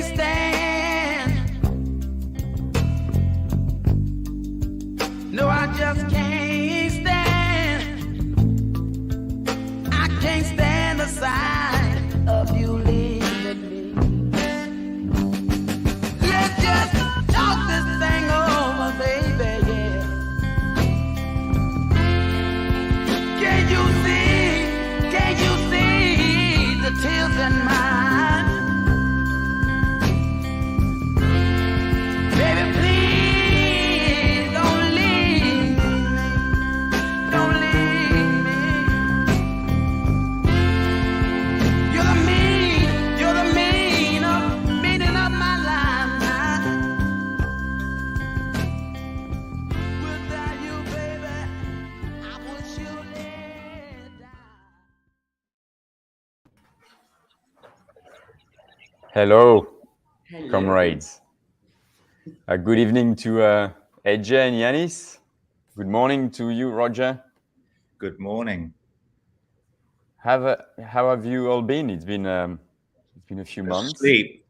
can't stand. No, I just can't stand. I can't stand the sight of you leaving me. Let's just talk this thing over, baby, yeah. Can't you see the tears in my eyes? Baby, please don't leave me. Don't leave me. You're the meaning of my life now. Without you, baby, I would surely die. Hello, Hello. comrades. Good evening to AJ and Yanis. Good morning to you, Roger. Good morning. How have you all been? It's been a few months. Sleep.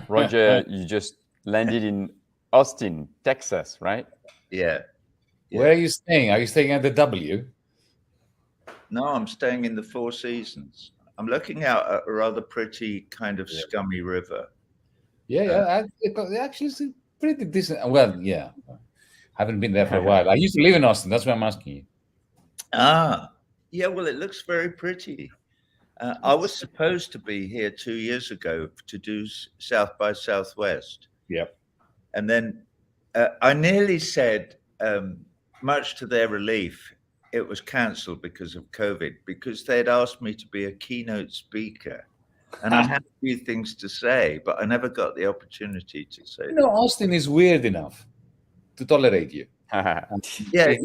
Roger, you just landed in Austin, Texas, right? Yeah. Where are you staying? Are you staying at the W? No, I'm staying in the Four Seasons. I'm looking out at a rather pretty kind of scummy river. Yeah. Actually, it's pretty decent. Well, yeah. Haven't been there for a while. I used to live in Austin. That's why I'm asking you. Ah, yeah. Well, it looks very pretty. I was supposed to be here 2 years ago to do South by Southwest. Yep. And then I nearly said, much to their relief, it was cancelled because of COVID, because they'd asked me to be a keynote speaker. And I had a few things to say, but I never got the opportunity to say them. Austin is weird enough to tolerate you. Yeah. No.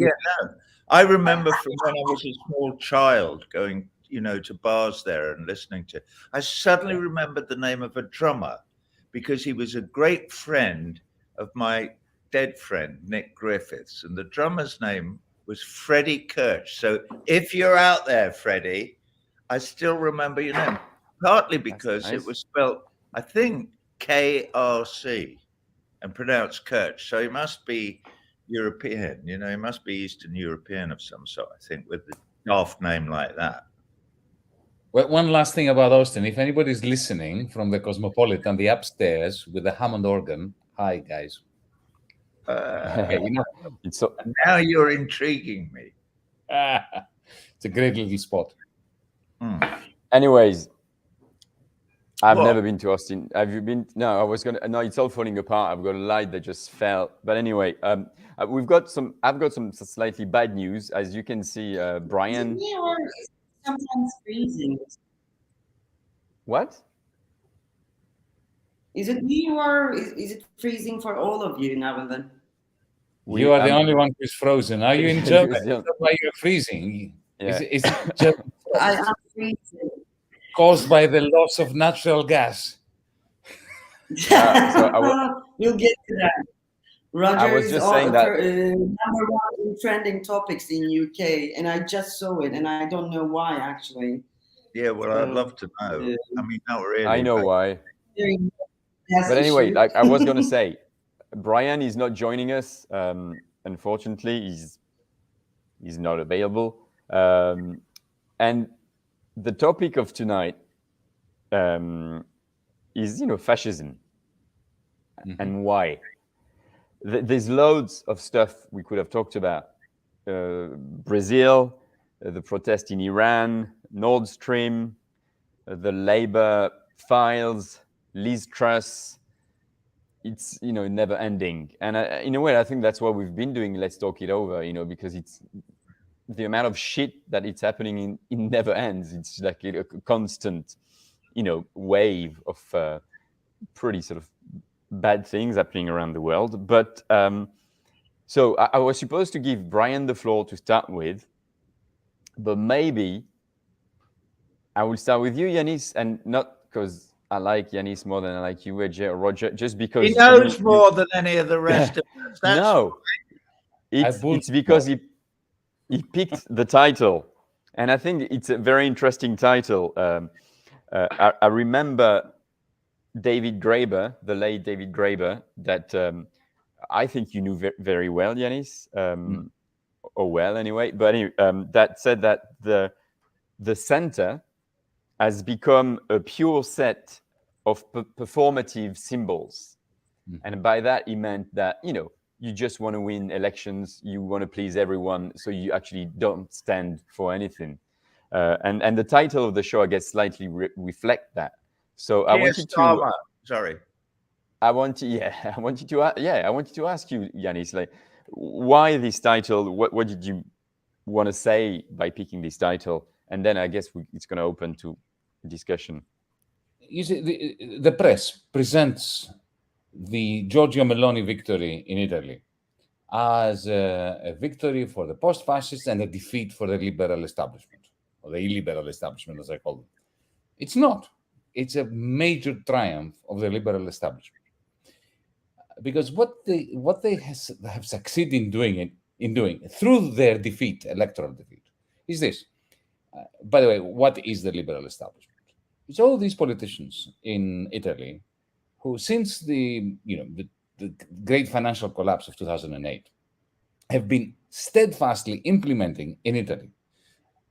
I remember from when I was a small child going, to bars there and listening to. I suddenly remembered the name of a drummer because he was a great friend of my dead friend, Nick Griffiths. And the drummer's name was Freddie Kirch. So if you're out there, Freddie, I still remember your name, partly because it was spelled, I think, KRC and pronounced Kirch. So he must be European, he must be Eastern European of some sort, I think, with a daft name like that. Well, one last thing about Austin. If anybody's listening from the Cosmopolitan, the upstairs with the Hammond organ, hi, guys. Now you're intriguing me. It's a great little spot. Anyways, I've never been to Austin. Have you been? No, I was gonna. No, it's all falling apart. I've got a light that just fell. But anyway, I've got some slightly bad news. As you can see, Brian. Is it me or is it sometimes freezing? What? Is it me or is it freezing for all of you now and then? You are the only one who's frozen. Are you in Germany? That's why you're freezing. Yeah. Is it just I am freezing. caused by the loss of natural gas? We'll get to that. Roger I was is just saying that number one in trending topics in UK, and I just saw it, and I don't know why actually. Yeah, well, I'd love to know. I mean, not really. I know why. Yes, But anyway, like I was gonna say, Brian is not joining us. Unfortunately, he's not available. And the topic of tonight is fascism and why. There's loads of stuff we could have talked about. Brazil, the protest in Iran, Nord Stream, the Labour files, Liz Truss. It's never ending, and in a way, I think that's what we've been doing. Let's talk it over, because it's the amount of shit that it's happening in never ends. It's like a constant, wave of pretty sort of bad things happening around the world. But so I was supposed to give Brian the floor to start with, but maybe I will start with you, Yanis, and not because I like Yanis more than I like you, AJ or Roger, just because he knows more than any of the rest of us. No, it's because he picked the title, and I think it's a very interesting title. I remember David Graeber, the late David Graeber, that I think you knew very well, Yanis, or well anyway. But anyway, that said that the center has become a pure set of performative symbols. And by that, he meant that, you just want to win elections, you want to please everyone, so you actually don't stand for anything. And the title of the show, I guess, slightly reflect that. So I wanted to... Sorry. I wanted to ask you, Yanis, like, why this title? What did you want to say by picking this title? And then I guess it's going to open to discussion. You see, the press presents the Giorgia Meloni victory in Italy as a victory for the post-fascists and a defeat for the liberal establishment, or the illiberal establishment, as I call them. It's not. It's a major triumph of the liberal establishment. Because what they have succeeded in doing through their defeat, electoral defeat, is this. By the way, what is the liberal establishment? It's all these politicians in Italy who, since the great financial collapse of 2008, have been steadfastly implementing in Italy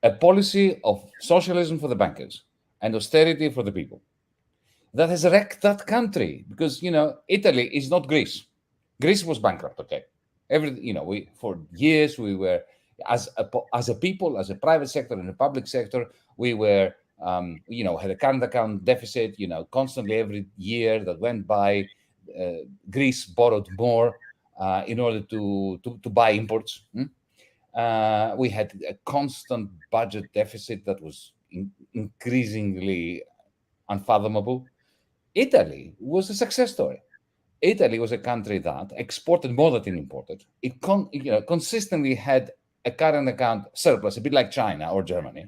a policy of socialism for the bankers and austerity for the people. That has wrecked that country because, Italy is not Greece. Greece was bankrupt, okay? For years we were, as a people, as a private sector and a public sector, we were, had a current account deficit, constantly every year that went by, Greece borrowed more in order to buy imports. We had a constant budget deficit that was increasingly unfathomable. Italy was a success story. Italy was a country that exported more than it imported. It consistently had a current account surplus, a bit like China or Germany.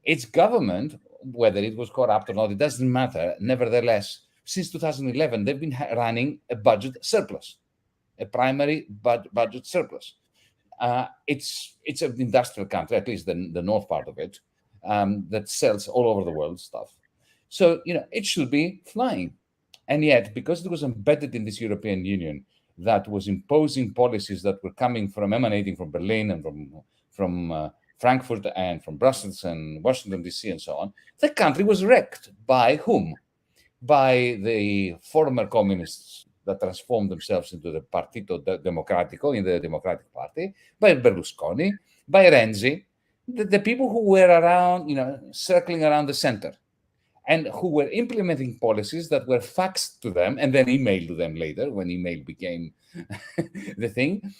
Its government, whether it was corrupt or not, it doesn't matter. Nevertheless, since 2011, they've been running a budget surplus, a primary budget surplus. It's an industrial country, at least the north part of it, that sells all over the world stuff. So, it should be flying. And yet, because it was embedded in this European Union that was imposing policies that were emanating from Berlin and from Frankfurt and from Brussels and Washington, D.C. and so on, the country was wrecked. By whom? By the former communists that transformed themselves into the Partito Democratico, in the Democratic Party, by Berlusconi, by Renzi, the people who were around, circling around the center, and who were implementing policies that were faxed to them and then emailed to them later, when email became the thing,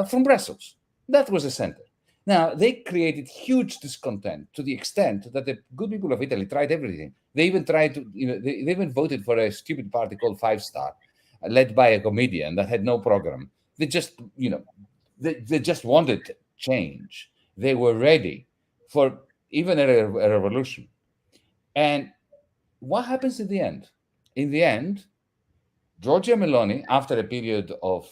from Brussels. That was the center. Now, they created huge discontent to the extent that the good people of Italy tried everything. They even tried to, they even voted for a stupid party called Five Star, led by a comedian that had no program. They just, they just wanted change. They were ready for even a revolution. And what happens in the end? In the end, Giorgia Meloni, after a period of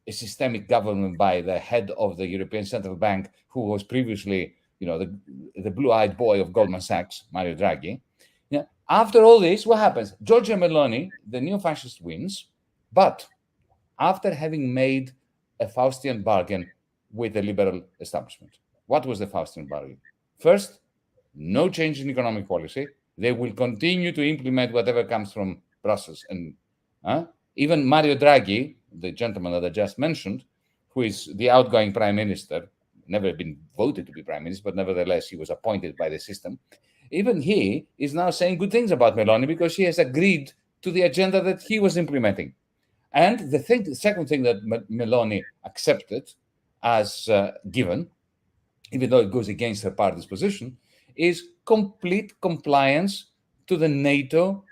a systemic government by the head of the European Central Bank, who was previously, the blue-eyed boy of Goldman Sachs, Mario Draghi. After all this, what happens? Giorgia Meloni, the neo-fascist, wins, but after having made a Faustian bargain with the liberal establishment. What was the Faustian bargain? First, no change in economic policy. They will continue to implement whatever comes from Brussels. And even Mario Draghi, the gentleman that I just mentioned, who is the outgoing prime minister, never been voted to be prime minister, but nevertheless, he was appointed by the system. Even he is now saying good things about Meloni because she has agreed to the agenda that he was implementing. And the second thing that Meloni accepted as given, even though it goes against her party's position, is complete compliance to the NATO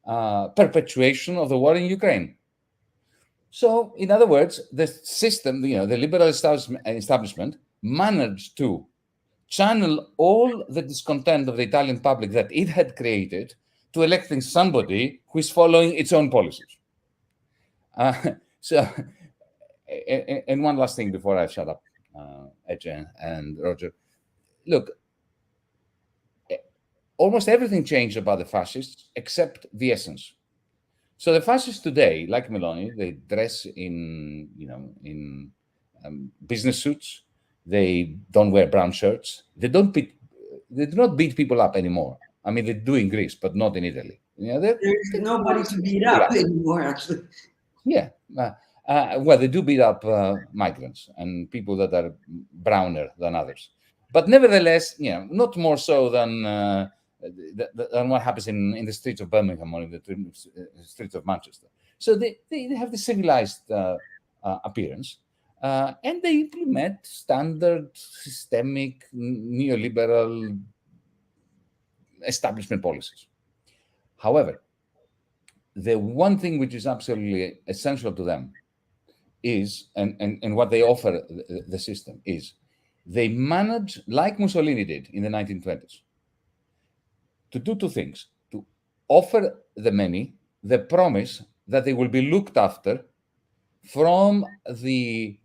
perpetuation of the war in Ukraine. So, in other words, the system, the liberal establishment managed to channel all the discontent of the Italian public that it had created to electing somebody who is following its own policies. And one last thing before I shut up, Etienne and Roger. Look, almost everything changed about the fascists except the essence. So the fascists today, like Meloni, they dress in, business suits. They don't wear brown shirts. They do not beat people up anymore. I mean, they do in Greece, but not in Italy. There's nobody to beat up anymore, actually. Yeah. Well, they do beat up migrants and people that are browner than others. But nevertheless, not more so than what happens in the streets of Birmingham or in the streets of Manchester. So they have the civilized appearance, and they implement standard systemic neoliberal establishment policies. However, the one thing which is absolutely essential to them is, and what they offer the system is, they manage, like Mussolini did in the 1920s, to do two things: to offer the many the promise that they will be looked after from the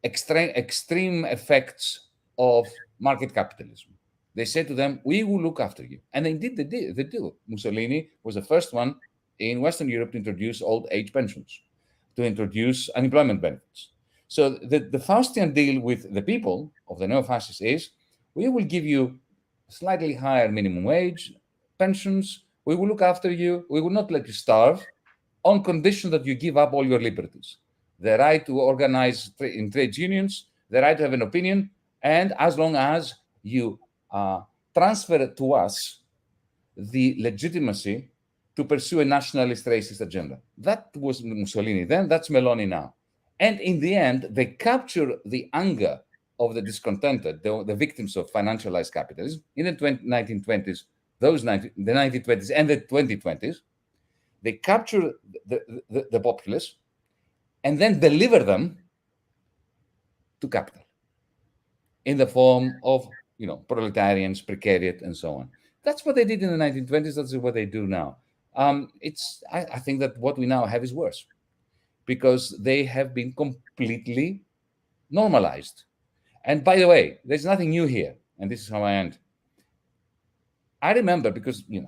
extreme effects of market capitalism. They said to them, we will look after you. And indeed, they do. Mussolini was the first one in Western Europe to introduce old age pensions, to introduce unemployment benefits. So the Faustian deal with the people of the neo-fascists is, we will give you slightly higher minimum wage, pensions, we will look after you, we will not let you starve, on condition that you give up all your liberties. The right to organize in trade unions, the right to have an opinion, and as long as you transfer to us the legitimacy to pursue a nationalist racist agenda. That was Mussolini then, that's Meloni now. And in the end, they capture the anger of the discontented, the victims of financialized capitalism in the 1920s, the 1920s and the 2020s. They capture the populace and then deliver them to capital in the form of proletarians, precariat, and so on. That's what they did in the 1920s. That's what they do now. I think that what we now have is worse, because they have been completely normalized. And by the way, there's nothing new here, and this is how I end. I remember, because we,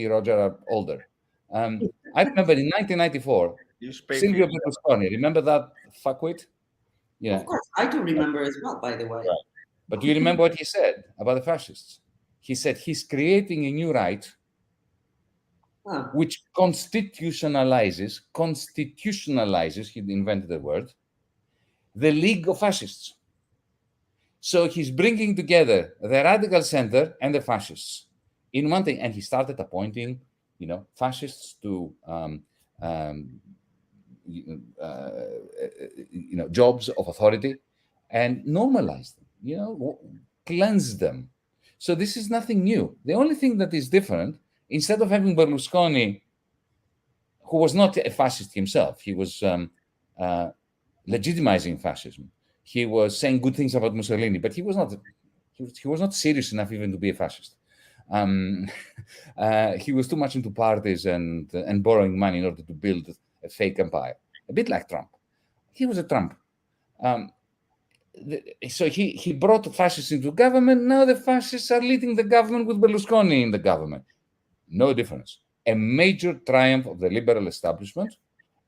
Roger, are older. I remember in 1994, Silvio Berlusconi. Remember that fuckwit? Yeah. Of course, I do remember as well, by the way. Right. But do you remember what he said about the fascists? He said he's creating a new right which constitutionalizes, he invented the word, the League of Fascists. So he's bringing together the radical center and the fascists in one thing. And he started appointing, fascists to jobs of authority, and normalize them, cleanse them. So this is nothing new. The only thing that is different, instead of having Berlusconi, who was not a fascist himself, he was legitimizing fascism. He was saying good things about Mussolini, but he was not serious enough even to be a fascist. He was too much into parties and borrowing money in order to build a fake empire, a bit like Trump. He was a Trump. So he brought fascists into government. Now the fascists are leading the government with Berlusconi in the government. No difference. A major triumph of the liberal establishment.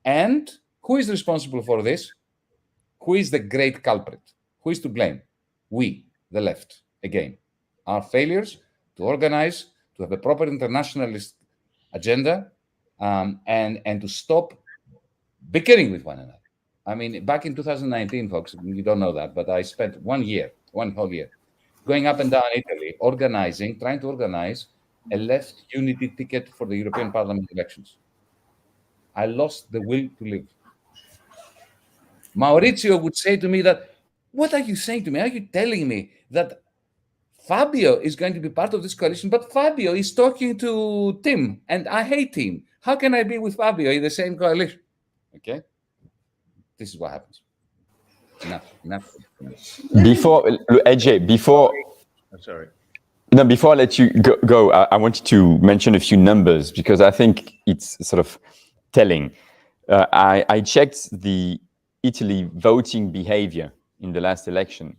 And who is responsible for this? Who is the great culprit? Who is to blame? We, the left, again. Our failures to organize, to have a proper internationalist agenda, and to stop bickering with one another. I mean, back in 2019, folks, you don't know that, but I spent one whole year, going up and down Italy, trying to organize a left unity ticket for the European Parliament elections. I lost the will to live. Maurizio would say to me that, what are you saying to me? Are you telling me that Fabio is going to be part of this coalition, but Fabio is talking to Tim, and I hate him. How can I be with Fabio in the same coalition? Okay? This is what happens. Enough. Before I let you go, I wanted to mention a few numbers, because I think it's sort of telling. I checked the Italy voting behavior in the last election.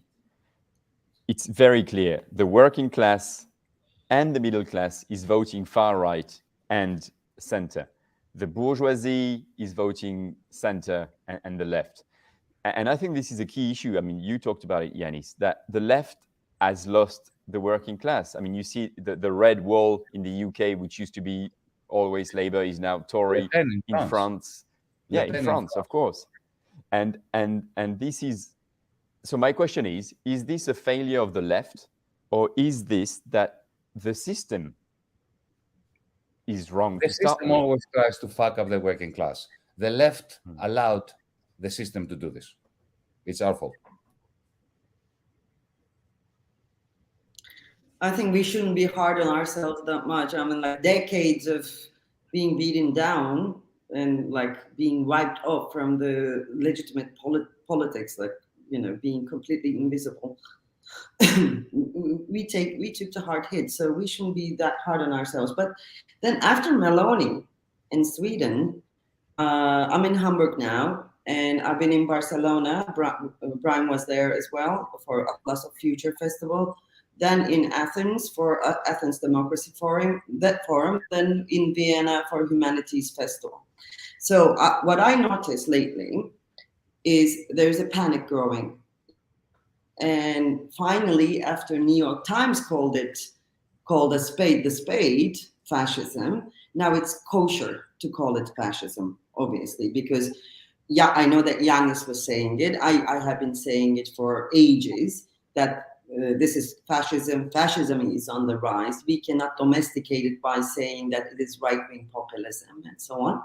it's very clear. The working class and the middle class is voting far right and center. The bourgeoisie is voting center and the left. And I think this is a key issue. I mean, you talked about it, Yanis, that the left has lost the working class. I mean, you see the red wall in the UK, which used to be always Labour, is now Tory. In France. Yeah, in France, of course. And this is, so my question is this a failure of the left, or is this that the system is wrong? The system always tries to fuck up the working class. The left allowed the system to do this. It's our fault. I think we shouldn't be hard on ourselves that much. I mean, like decades of being beaten down and like being wiped off from the legitimate politics, like, you know, being completely invisible. we took the hard hit, so we shouldn't be that hard on ourselves. But then after Meloni in Sweden, I'm in Hamburg now, and I've been in Barcelona. Brian was there as well for Atlas of Future Festival. Then in Athens for Athens Democracy Forum, then in Vienna for Humanities Festival. So what I noticed lately is there's a panic growing. And finally, after New York Times called a spade the spade, fascism, now it's kosher to call it fascism, obviously, because yeah, I know that Yanis was saying it. I have been saying it for ages, that this is fascism. Fascism is on the rise. We cannot domesticate it by saying that it is right-wing populism and so on.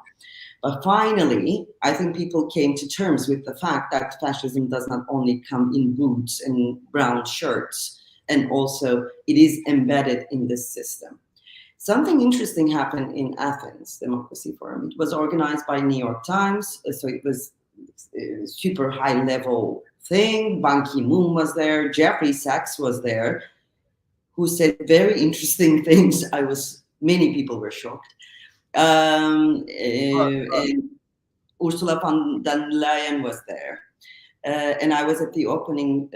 But finally, I think people came to terms with the fact that fascism does not only come in boots and brown shirts, and also it is embedded in this system. Something interesting happened in Athens Democracy Forum. It was organized by New York Times, so it was a super high-level thing. Ban Ki-moon was there, Jeffrey Sachs was there, who said very interesting things. Many people were shocked. And Ursula von der Leyen was there. And I was at the opening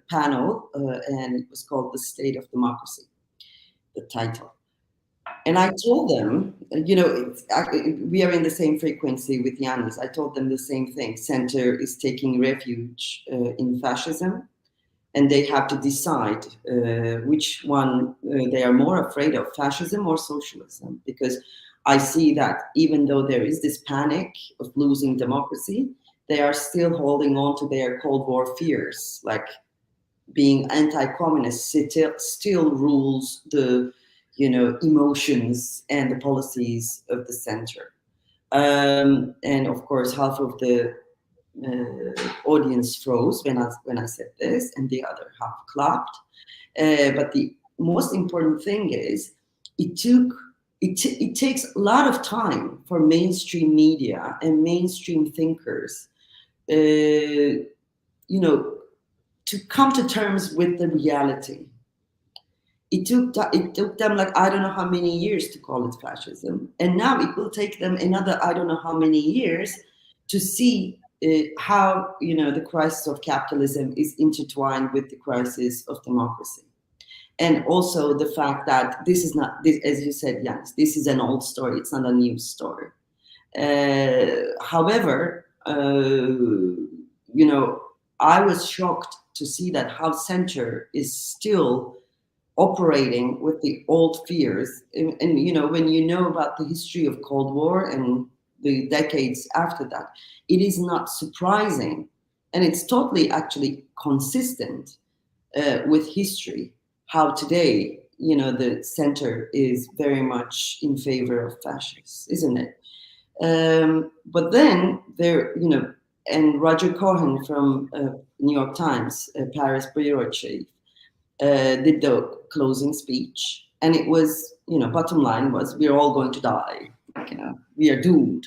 panel, and it was called The State of Democracy, the title. And I told them, you know, we are in the same frequency with Yanis. I told them the same thing. Center is taking refuge in fascism, and they have to decide which one they are more afraid of, fascism or socialism. Because I see that even though there is this panic of losing democracy, they are still holding on to their Cold War fears, like being anti-communist still rules the, you know, emotions and the policies of the center. And of course, half of the audience froze when I said this, and the other half clapped. But the most important thing is, it takes a lot of time for mainstream media and mainstream thinkers, you know, to come to terms with the reality. It took them like, I don't know how many years to call it fascism. And now it will take them another, I don't know how many years to see how, you know, the crisis of capitalism is intertwined with the crisis of democracy. And also the fact that this is not, as you said, Yanis, this is an old story. It's not a new story. However, you know, I was shocked to see that how center is still operating with the old fears. And you know, when you know about the history of Cold War and the decades after that, it is not surprising, and it's totally actually consistent with history, how today, you know, the center is very much in favor of fascists, isn't it? But then there, you know, and Roger Cohen from New York Times, Paris bureau chief, did the closing speech, and it was, you know, bottom line was, we're all going to die, you know, we are doomed.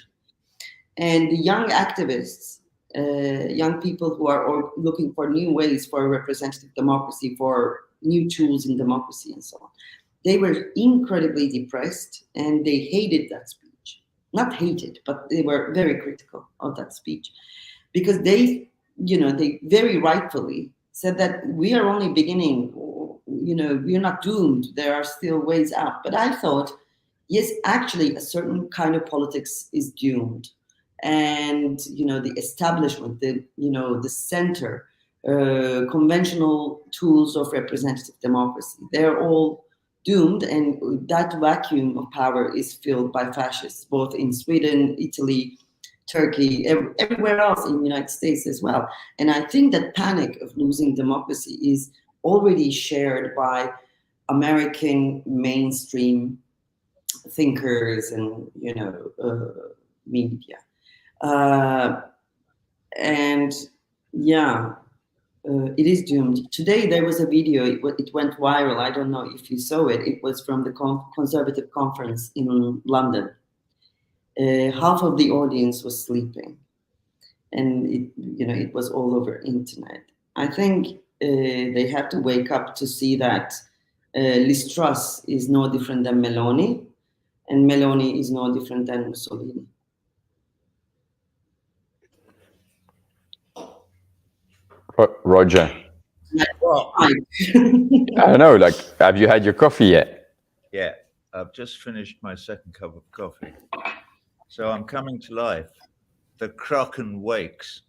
And the young activists, young people who are looking for new ways for representative democracy, for new tools in democracy and so on, they were incredibly depressed, and they hated that speech. Not hated, but they were very critical of that speech, because they, you know, they very rightfully said that we are only beginning, we're not doomed. There are still ways out. But I thought, yes, actually, a certain kind of politics is doomed. And, the establishment, the center, conventional tools of representative democracy, they're all doomed. And that vacuum of power is filled by fascists, both in Sweden, Italy, Turkey, everywhere else in the United States as well. And I think that panic of losing democracy is already shared by American mainstream thinkers and media. And yeah, it is doomed. Today there was a video. It went viral. I don't know if you saw it. It was from the Conservative Conference in London. Half of the audience was sleeping, and it was all over internet. I think they have to wake up to see that Liz Truss is no different than Meloni, and Meloni is no different than Mussolini. Roger, Well, I don't know. Like, have you had your coffee yet? yeah, I've just finished my second cup of coffee, so I'm coming to life. The Kraken wakes.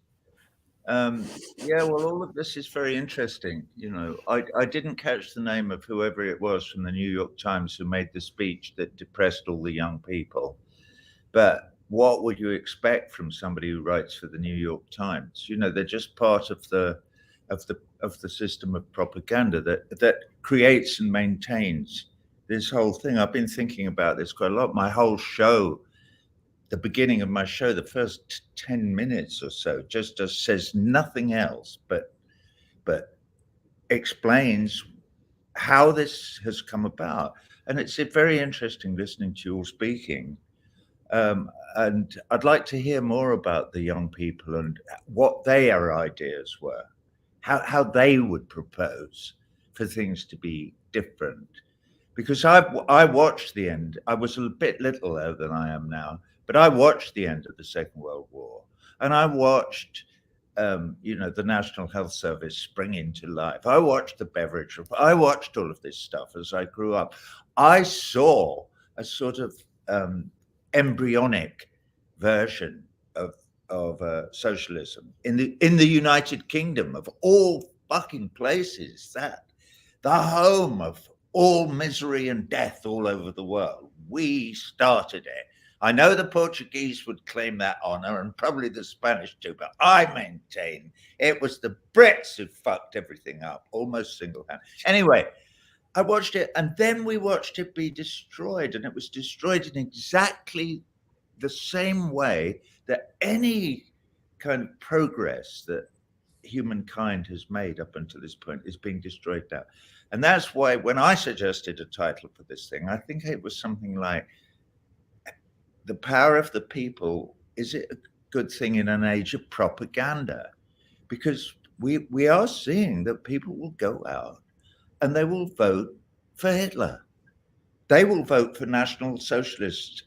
Yeah, well, all of this is very interesting. I didn't catch the name of whoever it was from the New York Times who made the speech that depressed all the young people. But what would you expect from somebody who writes for the New York Times? They're just part of the system of propaganda that creates and maintains this whole thing. I've been thinking about this quite a lot. My whole show, the beginning of my show, the first 10 minutes or so, just says nothing else but explains how this has come about. And it's very interesting listening to you all speaking. And I'd like to hear more about the young people and what their ideas were, how they would propose for things to be different. Because I watched the end. I was a bit littler than I am now, but I watched the end of the Second World War, and I watched, the National Health Service spring into life. I watched the beverage. I watched all of this stuff as I grew up. I saw a sort of embryonic version of socialism in the United Kingdom, of all fucking places, that the home of all misery and death all over the world. We started it. I know the Portuguese would claim that honor, and probably the Spanish too, but I maintain it was the Brits who fucked everything up, almost single-handed. Anyway, I watched it, and then we watched it be destroyed, and it was destroyed in exactly the same way that any kind of progress that humankind has made up until this point is being destroyed now. And that's why when I suggested a title for this thing, I think it was something like The Power of the People. Is it a good thing in an age of propaganda? Because we are seeing that people will go out and they will vote for Hitler. They will vote for National Socialist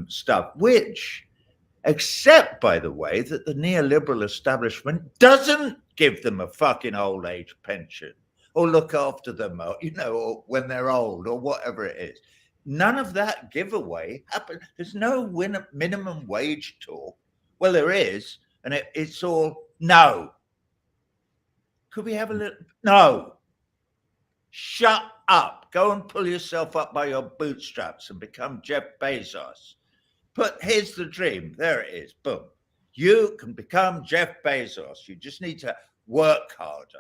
stuff, which, except, by the way, that the neoliberal establishment doesn't give them a fucking old age pension or look after them, or, or when they're old or whatever it is. None of that giveaway happens. There's no minimum wage talk. Well, there is, and it's all no. Could we have a little? No. Shut up. Go and pull yourself up by your bootstraps and become Jeff Bezos. Here's the dream. There it is. Boom. You can become Jeff Bezos. You just need to work harder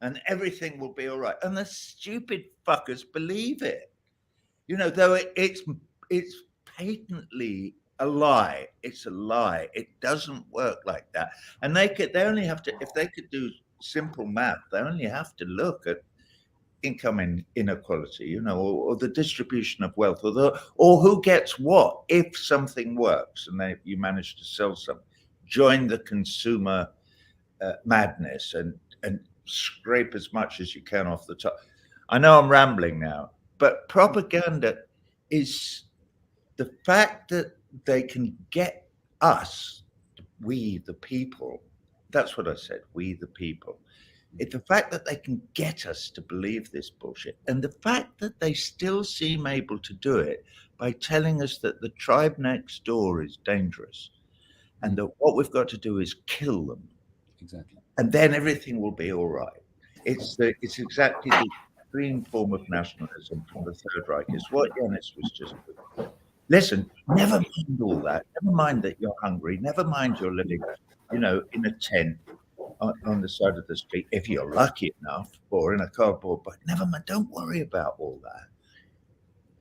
and everything will be all right. And the stupid fuckers believe it. Though it's patently a lie. It's a lie. It doesn't work like that. And they only have to, if they could do simple math, they only have to look at income inequality, or the distribution of wealth, or who gets what if something works and you manage to sell something. Join the consumer madness and scrape as much as you can off the top. I know I'm rambling now, but propaganda is the fact that they can get us, we the people. That's what I said, we the people, It's the fact that they can get us to believe this bullshit, and the fact that they still seem able to do it by telling us that the tribe next door is dangerous and that what we've got to do is kill them. Exactly. And then everything will be all right. It's exactly the extreme form of nationalism from the Third Reich. It's what Yanis was just doing. Listen, never mind all that. Never mind that you're hungry. Never mind you're living, in a tent on the side of the street, if you're lucky enough, or in a cardboard box. Never mind. Don't worry about all that.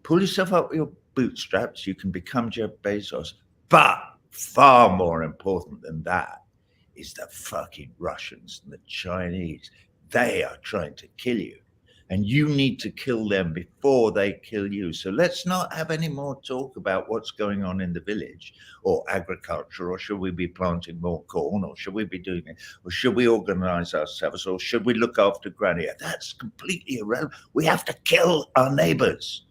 Pull yourself up with your bootstraps. You can become Jeff Bezos. But far more important than that is the fucking Russians and the Chinese. They are trying to kill you. And you need to kill them before they kill you. So let's not have any more talk about what's going on in the village or agriculture, or should we be planting more corn, or should we be doing it, or should we organize ourselves, or should we look after granny? That's completely irrelevant. We have to kill our neighbors.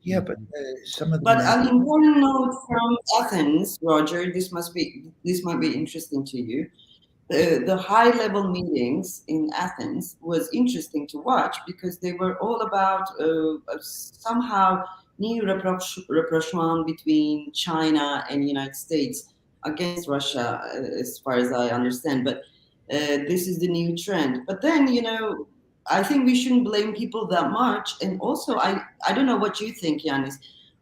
Yeah, but some of them. But an important note from Athens, Roger, this might be interesting to you. The high-level meetings in Athens was interesting to watch because they were all about somehow new rapprochement between China and the United States against Russia, as far as I understand. But this is the new trend. But then, I think we shouldn't blame people that much. And also, I don't know what you think, Yanis.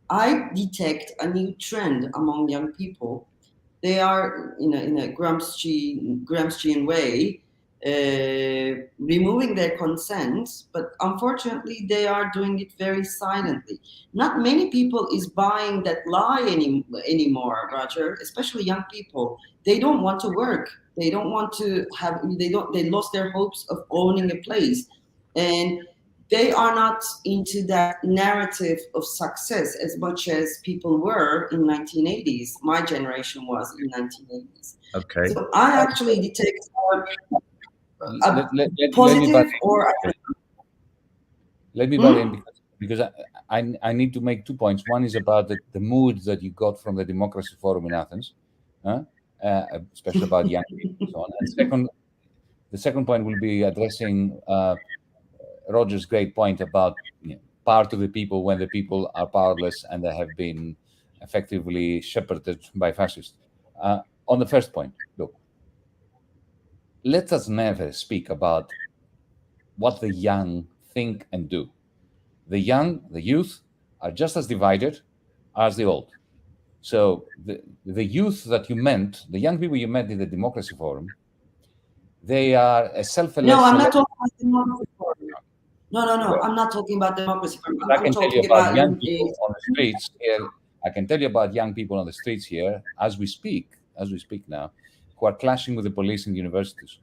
I detect a new trend among young people. They are, in a Gramscian way, removing their consent, but unfortunately, they are doing it very silently. Not many people is buying that lie anymore, Roger. Especially young people. They don't want to work. They don't want to have. They lost their hopes of owning a place, and they are not into that narrative of success as much as people were in 1980s. My generation was in 1980s. Okay. So I actually detect a positive or. Let me butt in because I need to make 2 points. One is about the mood that you got from the Democracy Forum in Athens, especially about young people and so on. And the second point will be addressing Roger's great point about part of the people when the people are powerless and they have been effectively shepherded by fascists. On the first point, look, let us never speak about what the young think and do. The youth are just as divided as the old. So the youth that you meant, the young people you met in the Democracy Forum, they are a self-elect. No, I'm not talking about Democracy Forum. No, I'm not talking about Democracy Forum. I can tell you about young people on the streets here. I can tell you about young people on the streets here as we speak now, who are clashing with the police in universities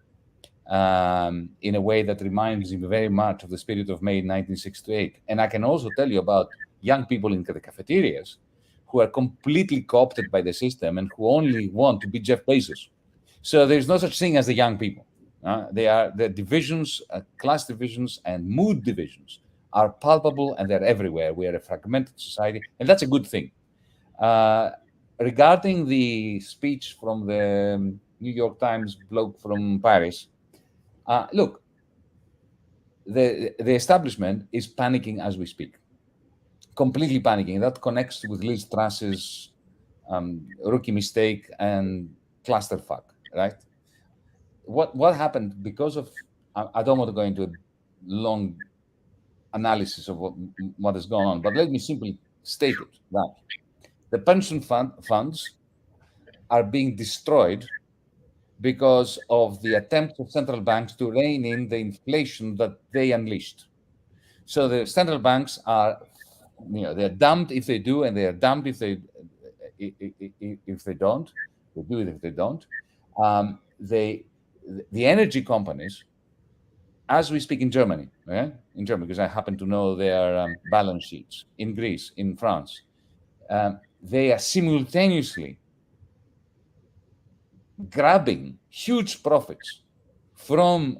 in a way that reminds me very much of the spirit of May 1968. And I can also tell you about young people in the cafeterias who are completely co-opted by the system and who only want to be Jeff Bezos. So there's no such thing as the young people. The divisions, class divisions and mood divisions are palpable and they're everywhere. We are a fragmented society, and that's a good thing. Regarding the speech from the New York Times bloke from Paris, look, the establishment is panicking as we speak, completely panicking. That connects with Liz Truss's rookie mistake and clusterfuck, right? What happened because of, I don't want to go into a long analysis of what has gone on, but let me simply state it, that the pension funds are being destroyed because of the attempt of central banks to rein in the inflation that they unleashed. So the central banks are, they're damned if they do, and they are damned if they don't. They do it if they don't. The energy companies, as we speak in Germany, because I happen to know their balance sheets in Greece, in France, they are simultaneously grabbing huge profits from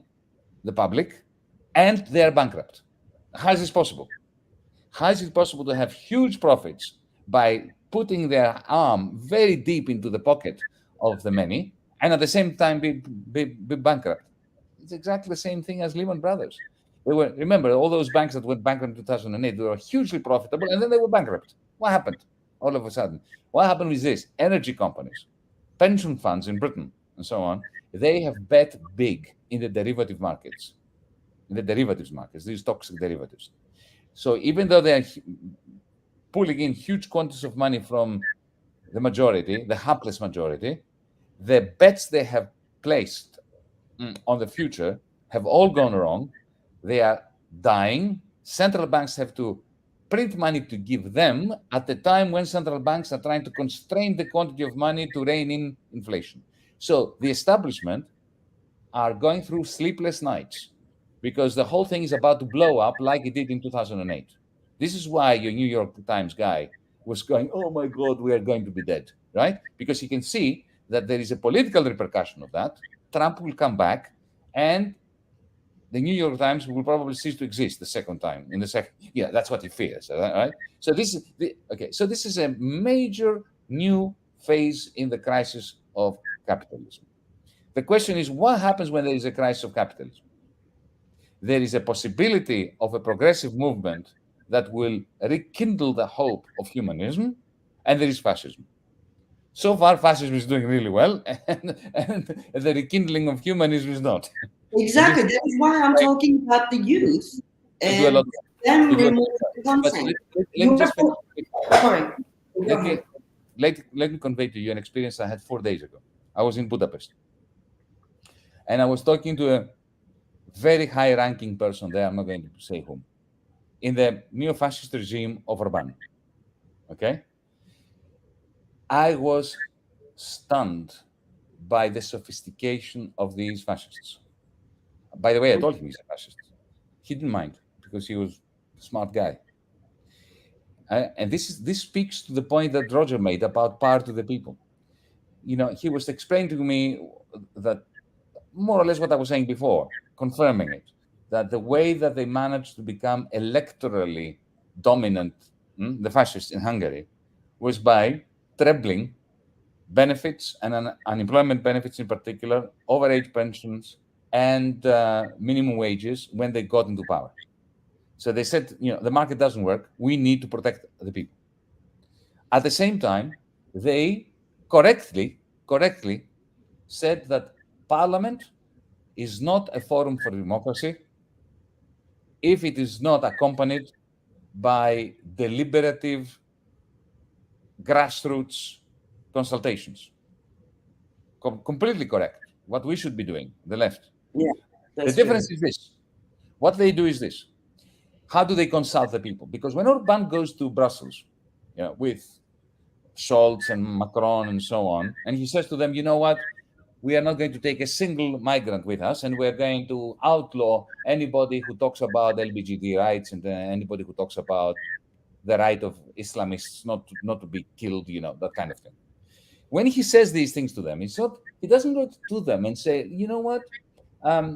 the public, and they're bankrupt. How is this possible? How is it possible to have huge profits by putting their arm very deep into the pocket of the many, and at the same time be bankrupt? It's exactly the same thing as Lehman Brothers. They were, remember, all those banks that went bankrupt in 2008, they were hugely profitable, and then they were bankrupt. What happened all of a sudden? What happened with this? Energy companies, pension funds in Britain, and so on, they have bet big in the derivative markets, these toxic derivatives. So even though they are pulling in huge quantities of money from the majority, the hapless majority, the bets they have placed on the future have all gone wrong. They are dying. Central banks have to print money to give them at the time when central banks are trying to constrain the quantity of money to rein in inflation. So the establishment are going through sleepless nights because the whole thing is about to blow up like it did in 2008. This is why your New York Times guy was going, oh my God, we are going to be dead, right? Because he can see that there is a political repercussion of that. Trump will come back and the New York Times will probably cease to exist the second time. Yeah, that's what he fears, right? So this is a major new phase in the crisis of capitalism. The question is, what happens when there is a crisis of capitalism? There is a possibility of a progressive movement that will rekindle the hope of humanism, and there is fascism. So far, fascism is doing really well, and the rekindling of humanism is not. Exactly. That is why I'm talking about the youth and them removing the consent. Let me convey to you an experience I had 4 days ago. I was in Budapest, and I was talking to a very high-ranking person there. I'm not going to say whom, in the neo-fascist regime of Orban. Okay, I was stunned by the sophistication of these fascists. By the way, I told him he's a fascist. He didn't mind because he was a smart guy. And this speaks to the point that Roger made about power to the people. You know, he was explaining to me that more or less what I was saying before, confirming it, that the way that they managed to become electorally dominant, the fascists in Hungary, was by trebling benefits and unemployment benefits in particular, overage pensions, and minimum wages when they got into power. So they said, the market doesn't work. We need to protect the people. At the same time, they correctly said that parliament is not a forum for democracy if it is not accompanied by deliberative grassroots consultations. Completely correct. What we should be doing, the left. Yeah, the difference is this. What they do is this. How do they consult the people? Because when Orban goes to Brussels, with Scholz and Macron and so on, and he says to them, you know what? We are not going to take a single migrant with us, and we're going to outlaw anybody who talks about LGBT rights and anybody who talks about the right of Islamists not to be killed, that kind of thing. When he says these things to them, he doesn't go to them and say, you know what?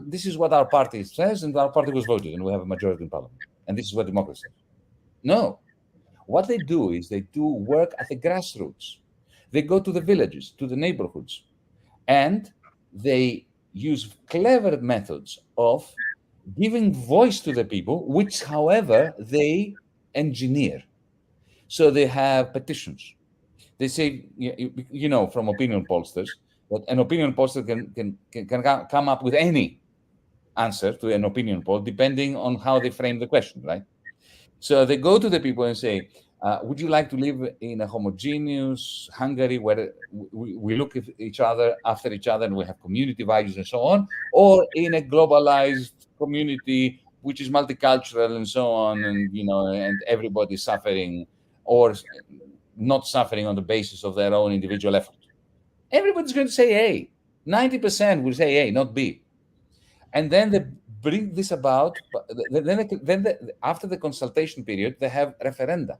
This is what our party says, and our party was voted, and we have a majority in parliament. And this is what democracy is. No. What they do is they do work at the grassroots. They go to the villages, to the neighborhoods, and they use clever methods of giving voice to the people, which, however, they engineer. So they have petitions. They say, from opinion pollsters, that an opinion pollster can come up with any answer to an opinion poll, depending on how they frame the question, right? So they go to the people and say, would you like to live in a homogeneous Hungary where we look at each other, after each other, and we have community values and so on, or in a globalized community which is multicultural and so on, and everybody suffering or not suffering on the basis of their own individual effort? Everybody's going to say A. 90% will say A, not B. And then they bring this about. Then after the consultation period, they have referenda,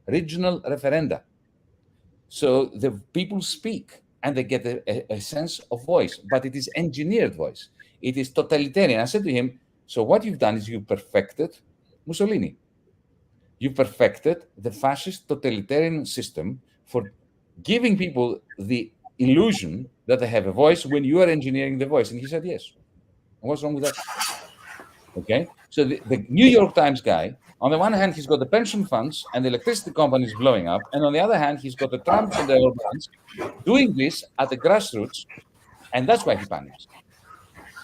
regional referenda. So the people speak and they get a sense of voice, but it is engineered voice. It is totalitarian. I said to him, so what you've done is you perfected Mussolini. You perfected the fascist totalitarian system for giving people the illusion that they have a voice when you are engineering the voice. And he said, yes. What's wrong with that? Okay, so the New York Times guy, on the one hand, he's got the pension funds and the electricity companies blowing up, and on the other hand, he's got the Trumps and the Orbans doing this at the grassroots, and that's why he panics.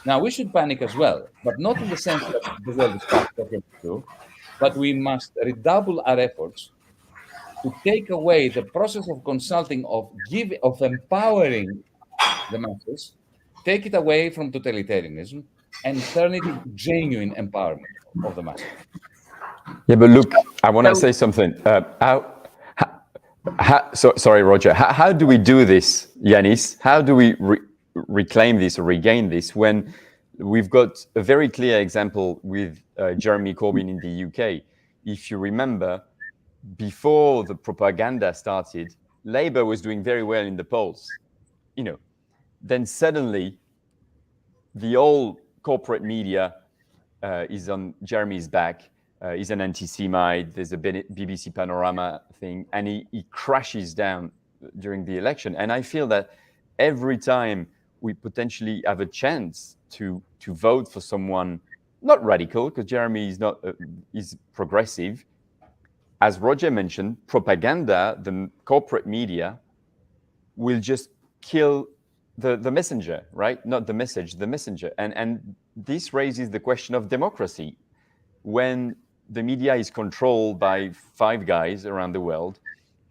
Now, we should panic as well, but not in the sense that the world is fucked, what we have to do, but we must redouble our efforts to take away the process of consulting, of empowering the masses, take it away from totalitarianism, and turn it into genuine empowerment of the masses. Yeah, but look, I want to say something. Sorry, Roger. How do we do this, Yanis? How do we reclaim this or regain this when we've got a very clear example with Jeremy Corbyn in the UK? If you remember, before the propaganda started, Labour was doing very well in the polls. Then suddenly the old corporate media is on Jeremy's back. He's an anti-Semite. There's a BBC Panorama thing, and he crashes down during the election. And I feel that every time we potentially have a chance to vote for someone not radical, because Jeremy is not is progressive, as Roger mentioned, propaganda, the corporate media, will just kill the messenger, right? Not the message, the messenger. And this raises the question of democracy. When the media is controlled by five guys around the world,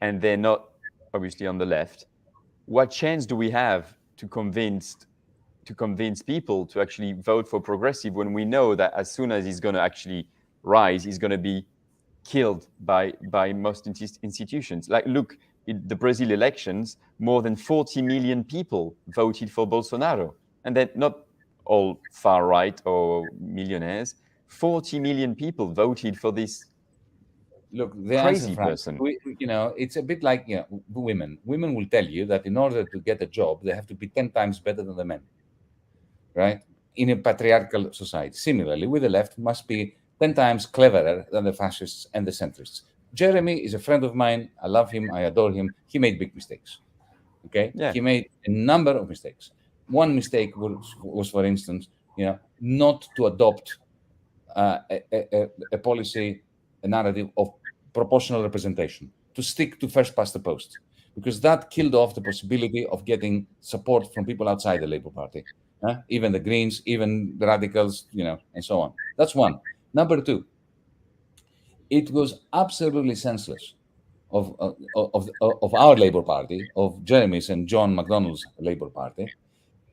and they're not obviously on the left, what chance do we have to convince people to actually vote for progressive when we know that as soon as he's going to actually rise, he's going to be killed by most institutions? Like, look, in the Brazil elections, more than 40 million people voted for Bolsonaro, and they're not all far right or millionaires. 40 million people voted for this crazy person. It's a bit like women. Women will tell you that in order to get a job, they have to be 10 times better than the men, right? In a patriarchal society. Similarly, with the left, must be 10 times cleverer than the fascists and the centrists. Jeremy is a friend of mine. I love him. I adore him. He made big mistakes. Okay? Yeah. He made a number of mistakes. One mistake was, for instance, not to adopt a policy, a narrative of proportional representation, to stick to first past the post, because that killed off the possibility of getting support from people outside the Labour Party, even the Greens, even the Radicals, and so on. That's one. Number two, it was absolutely senseless of our Labour Party, of Jeremy's and John McDonnell's Labour Party,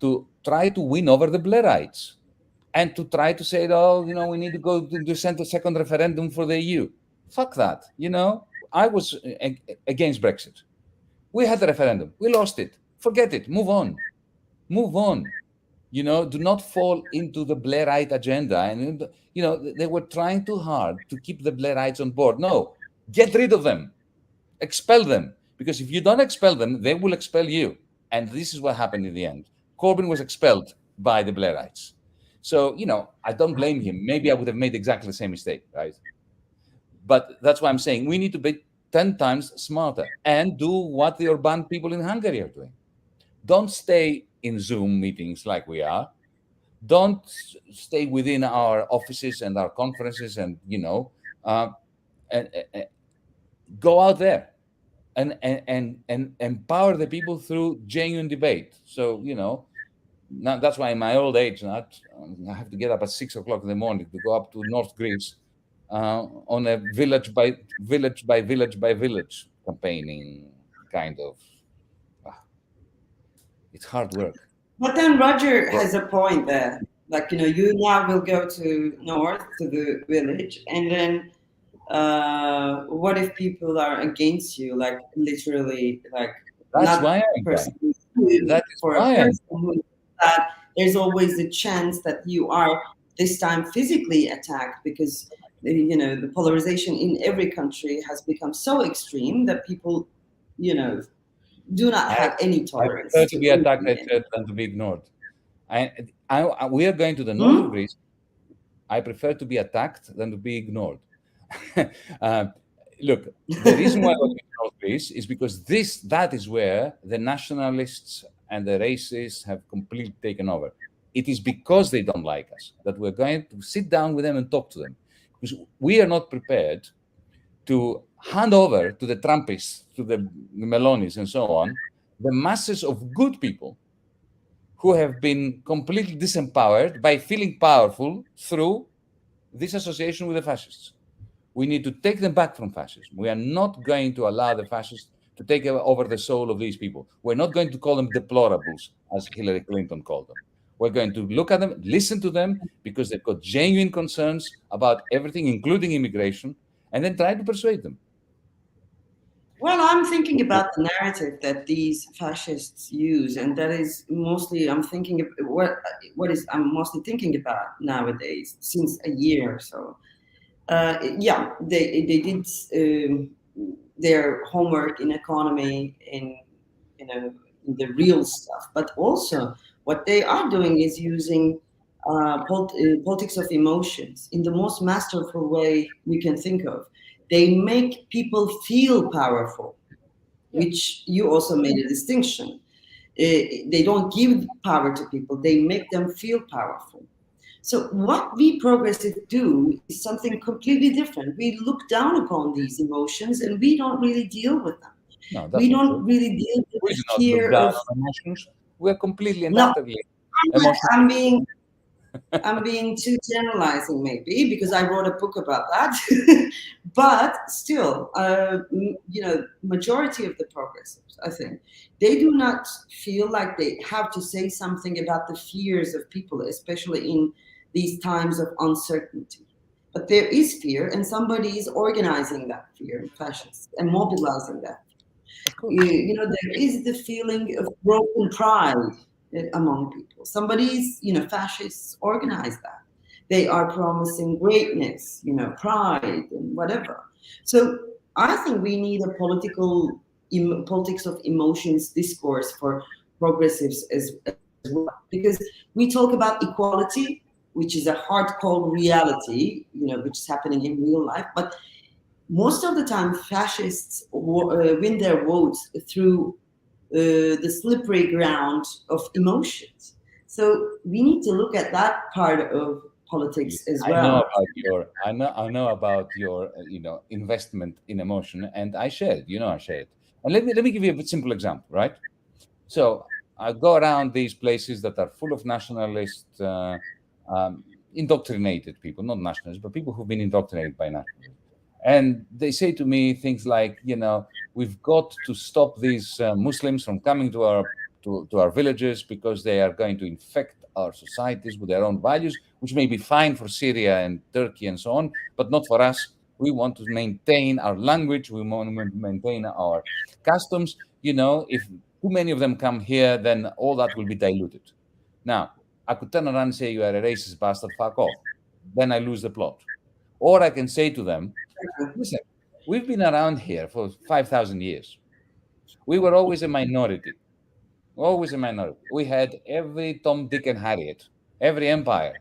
to try to win over the Blairites and to try to say, we need to go to send a second referendum for the EU. Fuck that. I was against Brexit. We had the referendum. We lost it. Forget it. Move on. Move on. Do not fall into the Blairite agenda. And, they were trying too hard to keep the Blairites on board. No, get rid of them. Expel them. Because if you don't expel them, they will expel you. And this is what happened in the end. Corbyn was expelled by the Blairites. So, I don't blame him. Maybe I would have made exactly the same mistake, right? But that's why I'm saying we need to be 10 times smarter and do what the Orban people in Hungary are doing. Don't stay in Zoom meetings like we are. Don't stay within our offices and our conferences and, go out there and empower the people through genuine debate. So, now that's why in my old age, I have to get up at 6 o'clock in the morning to go up to North Greece on a village by village campaigning kind of. It's hard work. But then Roger has a point there. Like, you now will go to North, to the village, and then what if people are against you? Like, literally, like, that's why that there's always a chance that you are this time physically attacked, because the polarization in every country has become so extreme that people do not have any tolerance. I prefer to be attacked than to be ignored. We are going to the north of Greece. I prefer to be attacked than to be ignored. Look, the reason why we're going to North Greece is because that is where the nationalists and the racists have completely taken over. it is because they don't like us that we're going to sit down with them and talk to them. Because we are not prepared to hand over to the Trumpists, to the Melonis and so on, the masses of good people who have been completely disempowered by feeling powerful through this association with the fascists. We need to take them back from fascism. We are not going to allow the fascists to take over the soul of these people. We're not going to call them deplorables, as Hillary Clinton called them. We're going to look at them, listen to them, because they've got genuine concerns about everything, including immigration, and then try to persuade them. Well, I'm thinking about the narrative that these fascists use, and that is mostly I'm thinking of I'm mostly thinking about nowadays, since a year or so. They did their homework in economy, in the real stuff, but also what they are doing is using politics of emotions in the most masterful way you can think of. They make people feel powerful, which you also made a distinction. They don't give power to people, they make them feel powerful. So what we progressive do is something completely different. We look down upon these emotions and we don't really deal with them. No, we don't really deal with we the do fear not look down of on emotions. We're completely and No, utterly emotional. I'm being too generalizing, maybe, because I wrote a book about that. But still, majority of the progressives, I think, they do not feel like they have to say something about the fears of people, especially in these times of uncertainty. But there is fear, and somebody is organizing that fear, fascists, and mobilizing that. There is the feeling of broken pride among people. Somebody's, fascists organize that. They are promising greatness, pride and whatever. So I think we need a politics of emotions discourse for progressives as well, because we talk about equality, which is a hardcore reality, which is happening in real life, but most of the time fascists win their votes through the slippery ground of emotions. So we need to look at that part of politics as well. I know about your investment in emotion, and I share it. I share it. And let me give you a simple example, right? So I go around these places that are full of nationalist, indoctrinated people, not nationalists, but people who've been indoctrinated by nationalism. And they say to me things like, we've got to stop these Muslims from coming to our villages because they are going to infect our societies with their own values, which may be fine for Syria and Turkey and so on, but not for us. We want to maintain our language. We want to maintain our customs. If too many of them come here, then all that will be diluted. Now, I could turn around and say, you are a racist bastard, fuck off. Then I lose the plot. Or I can say to them, listen, we've been around here for 5,000 years. We were always a minority. Always a minority. We had every Tom, Dick, and Harriet, every empire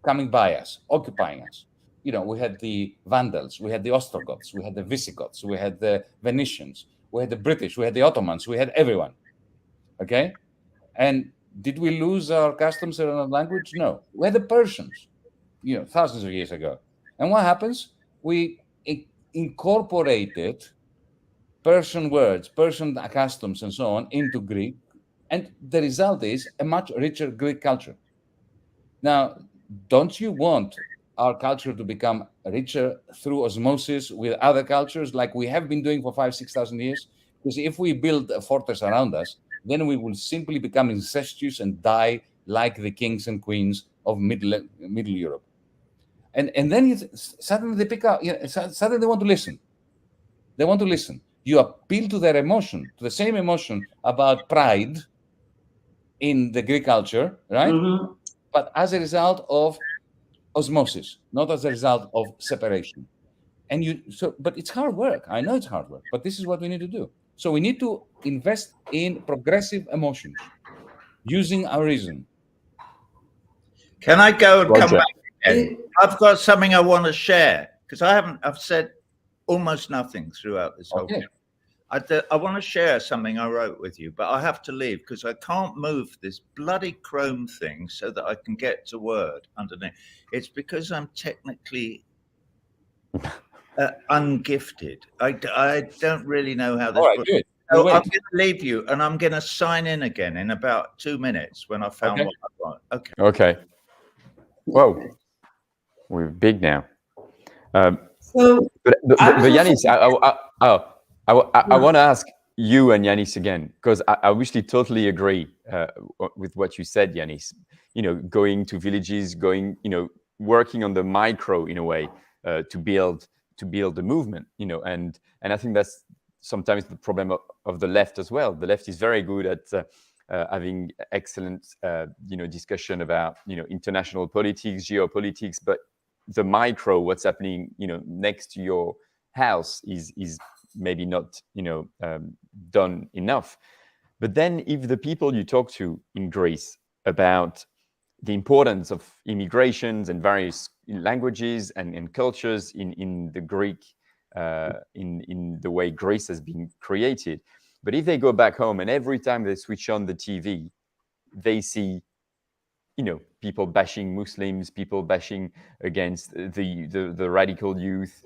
coming by us, occupying us. We had the Vandals, we had the Ostrogoths, we had the Visigoths, we had the Venetians, we had the British, we had the Ottomans, we had everyone. Okay? And did we lose our customs and our language? No. We had the Persians, thousands of years ago. And what happens? We incorporated Persian words, Persian customs, and so on into Greek. And the result is a much richer Greek culture. Now, don't you want our culture to become richer through osmosis with other cultures like we have been doing for 5,000-6,000 years? Because if we build a fortress around us, then we will simply become incestuous and die like the kings and queens of Middle Europe. And then suddenly they pick up, suddenly they want to listen. They want to listen. You appeal to their emotion, to the same emotion about pride in the Greek culture, right? Mm-hmm. But as a result of osmosis, not as a result of separation. But it's hard work. I know it's hard work, but this is what we need to do. So we need to invest in progressive emotions using our reason. Can I go and come back again? I've got something I want to share because I've said almost nothing throughout this whole thing. I want to share something I wrote with you, but I have to leave because I can't move this bloody Chrome thing so that I can get to Word underneath. It's because I'm technically ungifted. I don't really know how this All right, works. good. So We'll I'm wait. going to leave you, and I'm going to sign in again in about 2 minutes when I found Okay. what I want. Okay. Okay. Whoa, we're big now. So But I was also Yanis, I want to ask you and Yanis again, because I obviously totally agree with what you said, Yanis. You know, going to villages, working on the micro in a way to build the movement. You know, and I think that's sometimes the problem of the left as well. The left is very good at having excellent discussion about international politics, geopolitics, but the micro, what's happening next to your house is maybe not done enough. But then if the people you talk to in Greece about the importance of immigrations and various languages and cultures in the Greek in the way Greece has been created, but if they go back home and every time they switch on the TV they see people bashing Muslims, people bashing against the radical youth.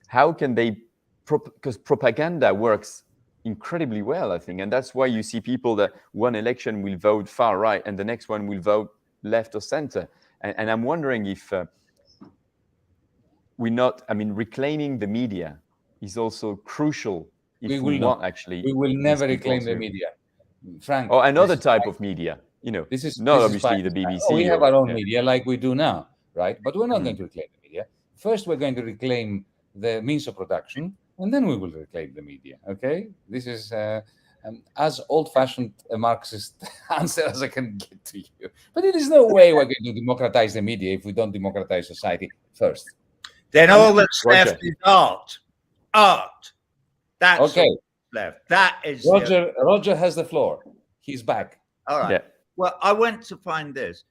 How can they? Because propaganda works incredibly well, I think, and that's why you see people that one election will vote far right and the next one will vote left or center. And I'm wondering if we're not. I mean, reclaiming the media is also crucial if we want actually. We will never these people reclaim the media, Frank. or another type of media. This is not this obviously is the BBC. we have or, our own yeah. media like we do now, right? But we're not going to reclaim the media. First, we're going to reclaim the means of production, and then we will reclaim the media. Okay, this is as old-fashioned a Marxist answer as I can get to you. But there is no way we're going to democratize the media if we don't democratize society first. Then all that's Roger. left is art. Art. That's Okay. all left. That is Roger has the floor. He's back. all right. Yeah. Well, I went to find this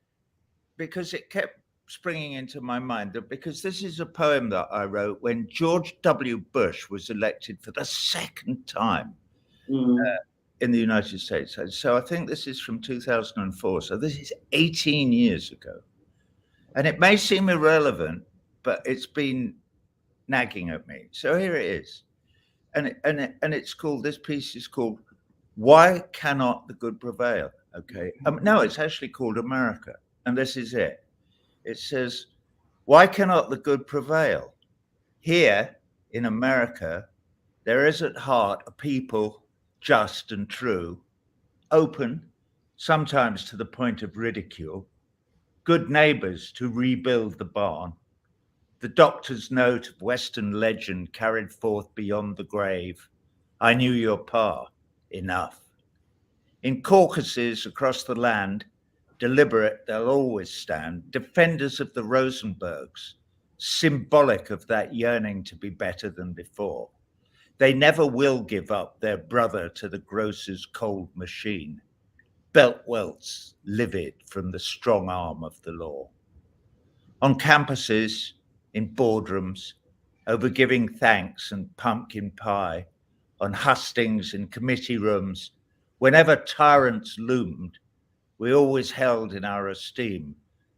because it kept springing into my mind because this is a poem that I wrote when George W. Bush was elected for the second time in the United States. So I think this is from 2004. So this is 18 years ago. And it may seem irrelevant, but it's been nagging at me. So here it is. And it's called, this piece is called, Why Cannot the Good Prevail? Okay. No, it's actually called America. And this is it. It says, why cannot the good prevail? Here in America, there is at heart a people just and true, open, sometimes to the point of ridicule, good neighbors to rebuild the barn, the doctor's note of Western legend carried forth beyond the grave. I knew your pa, enough. In caucuses across the land, deliberate they'll always stand, defenders of the Rosenbergs, symbolic of that yearning to be better than before. They never will give up their brother to the grocer's cold machine, belt welts livid from the strong arm of the law. On campuses, in boardrooms, over giving thanks and pumpkin pie, on hustings and committee rooms, whenever tyrants loomed, we always held in our esteem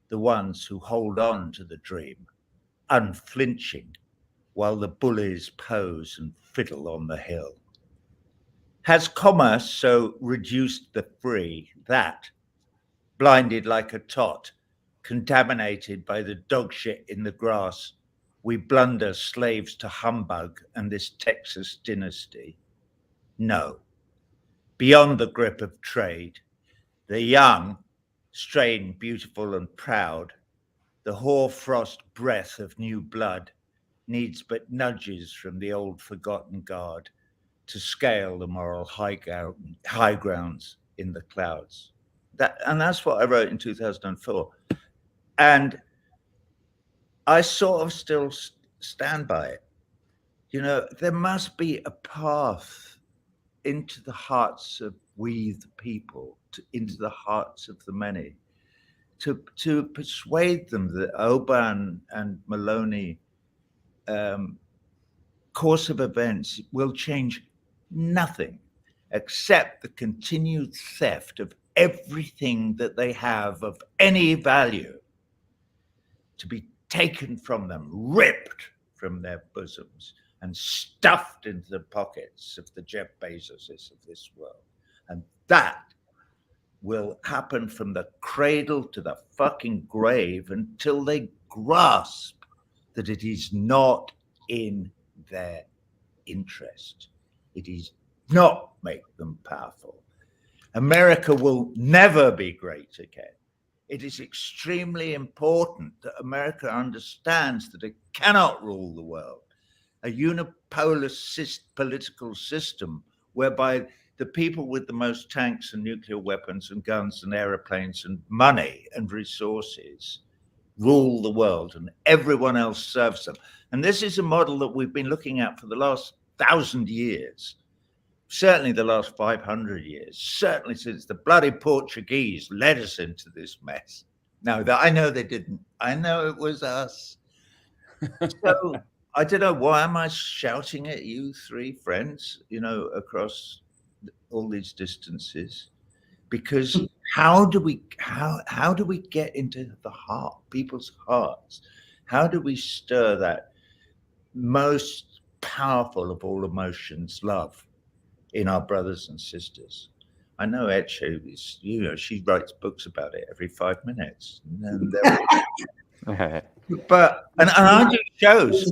the ones who hold on to the dream, unflinching, while the bullies pose and fiddle on the hill. Has commerce so reduced the free that, blinded like a tot, contaminated by the dog shit in the grass, we blunder slaves to humbug and this Texas dynasty? No. Beyond the grip of trade, the young, strained, beautiful and proud, the hoarfrost breath of new blood needs but nudges from the old forgotten guard to scale the moral high grounds in the clouds. That's what I wrote in 2004. And I sort of still stand by it. You know, there must be a path into the hearts of we the people, into the hearts of the many, to persuade them that Oban and Meloni course of events will change nothing except the continued theft of everything that they have of any value to be taken from them, ripped from their bosoms and stuffed into the pockets of the Jeff Bezoses of this world. And that will happen from the cradle to the fucking grave until they grasp that it is not in their interest. It is not make them powerful. America will never be great again. It is extremely important that America understands that it cannot rule the world. A unipolar political system whereby the people with the most tanks and nuclear weapons and guns and aeroplanes and money and resources rule the world and everyone else serves them. And this is a model that we've been looking at for the last 1,000 years. Certainly the last 500 years, certainly since the bloody Portuguese led us into this mess. No, I know they didn't. I know it was us. So I don't know, why am I shouting at you three friends, across all these distances? Because how do we get into the heart, people's hearts? How do we stir that most powerful of all emotions, love, in our brothers and sisters? I know Etche is, she writes books about it every 5 minutes. But I do shows.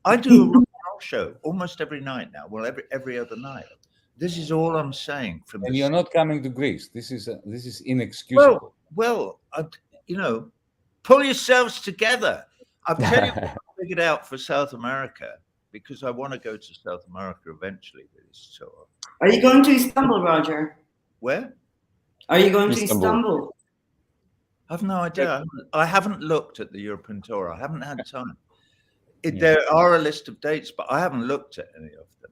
I do a rock and roll show almost every night now. Well, every other night. This is all I'm saying. And you're not coming to Greece. This is inexcusable. Well, pull yourselves together. I'll tell you what I figured out for South America, because I want to go to South America eventually with this tour. Are you going to Istanbul, Roger? Where? Are you going to Istanbul? I've no idea. I haven't looked at the European tour. I haven't had time. There are a list of dates, but I haven't looked at any of them.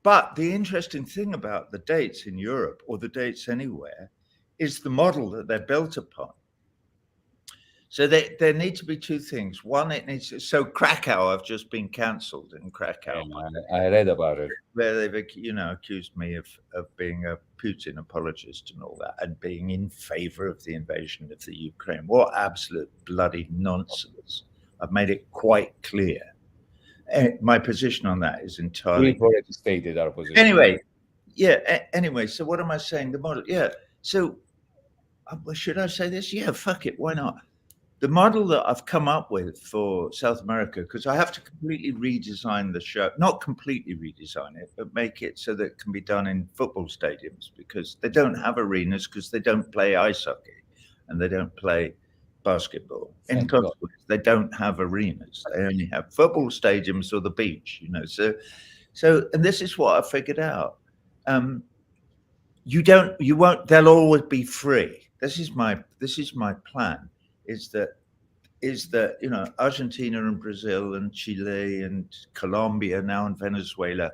But the interesting thing about the dates in Europe, or the dates anywhere, is the model that they're built upon. So there need to be two things. One, so Krakow, I've just been cancelled in Krakow. I read about it. Where they've, accused me of being a Putin apologist and all that, and being in favor of the invasion of the Ukraine. What absolute bloody nonsense. I've made it quite clear. My position on that is entirely... We've already stated our position. Anyway, so what am I saying? The model, so should I say this? Yeah, fuck it, why not? The model that I've come up with for South America, because I have to completely redesign the show, not completely redesign it, but make it so that it can be done in football stadiums, because they don't have arenas, because they don't play ice hockey and they don't play basketball. In consequence, they don't have arenas. They only have football stadiums or the beach, So, and this is what I figured out. You won't, they'll always be free. This is my plan. Is that Argentina and Brazil and Chile and Colombia now and Venezuela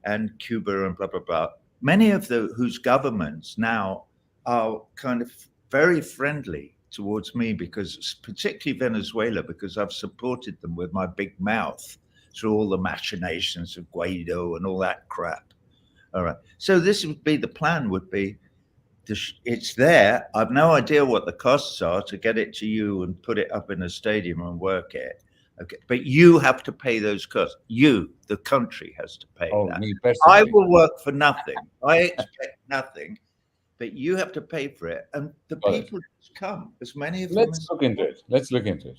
and Cuba and blah blah blah, many of whose governments now are kind of very friendly towards me, because particularly Venezuela, because I've supported them with my big mouth through all the machinations of Guaido and all that crap. All right, so this would be the plan. Would be it's there. I've no idea what the costs are to get it to you and put it up in a stadium and work it. Okay, but you have to pay those costs. You, the country, has to pay that. Me personally. I will work for nothing. I expect nothing, but you have to pay for it. And the people just come, as many of them. Let's look into it.